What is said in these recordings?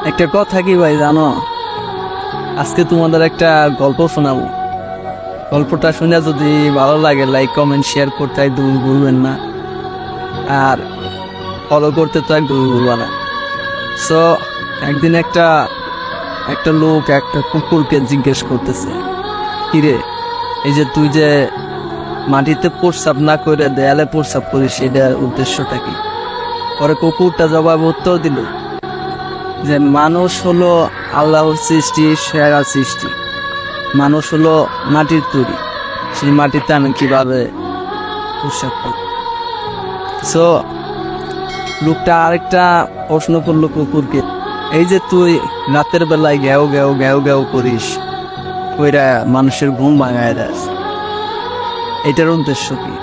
একটা কথা কি ভাই জানো, আজকে তোমাদের একটা গল্প শোনাবো। গল্পটা শুনে যদি ভালো লাগে লাইক কমেন্ট শেয়ার করতে একদম ভুলবেন না, আর ফলো করতে তো একদম ভুলবা না। সো একদিন একটা একটা লোক একটা কুকুরকে জিজ্ঞেস করতেছে, কিরে এই যে তুই যে মাটিতে প্রস্রাব না করে দেয়ালে প্রস্রাব করিস, সেটার উদ্দেশ্যটা কি? পরে কুকুরটা জবাব উত্তর দিল যে মানুষ হলো আল্লাহর সৃষ্টি, সেরা সৃষ্টি। মানুষ হলো মাটির তৈরি, সেই মাটিতে আমি কিভাবে প্রস্রাব করি। সো লোকটা আরেকটা প্রশ্ন করলো কুকুরকে, এই যে তুই রাতের বেলায় ঘেউ ঘেউ ঘেউ ঘেউ করিস, ওইটা মানুষের ঘুম ভাঙায় দেয়, এটার উদ্দেশ্য কি?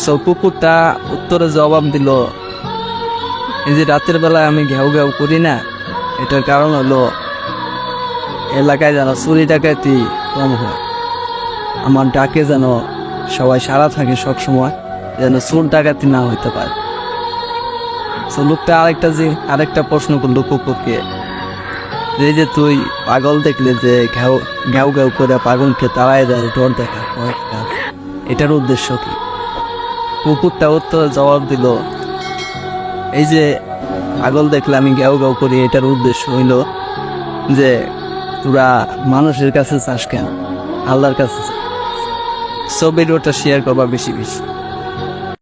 সো কুকুরটা উত্তরে জবাব দিল, এই যে রাতের বেলায় আমি ঘেউ ঘেউ করি না, এটার কারণ হলো এলাকায় যেন চুরি ডাকাতি কম হয়, আমার ডাকে যেন সবাই সারা থাকে সব সময়, যেন চোর ডাকাতি না হইতে পারে। তো লোকটা আরেকটা প্রশ্ন করলো কুকুরকে, এই যে তুই পাগল দেখলে যে ঘেউ ঘেউ ঘেউ করে পাগলকে তাড়ায় দেয়, ডর দেখা, এটার উদ্দেশ্য কি? কুকুরটা উত্তরে জবাব দিল, এই যে পাগল দেখলে আমি ঘেউ ঘেউ করি, এটার উদ্দেশ্য হইল যে তোরা মানুষের কাছে চাস কেন, আল্লাহর কাছে। সো ভিডিওটা শেয়ার করবা বেশি বেশি।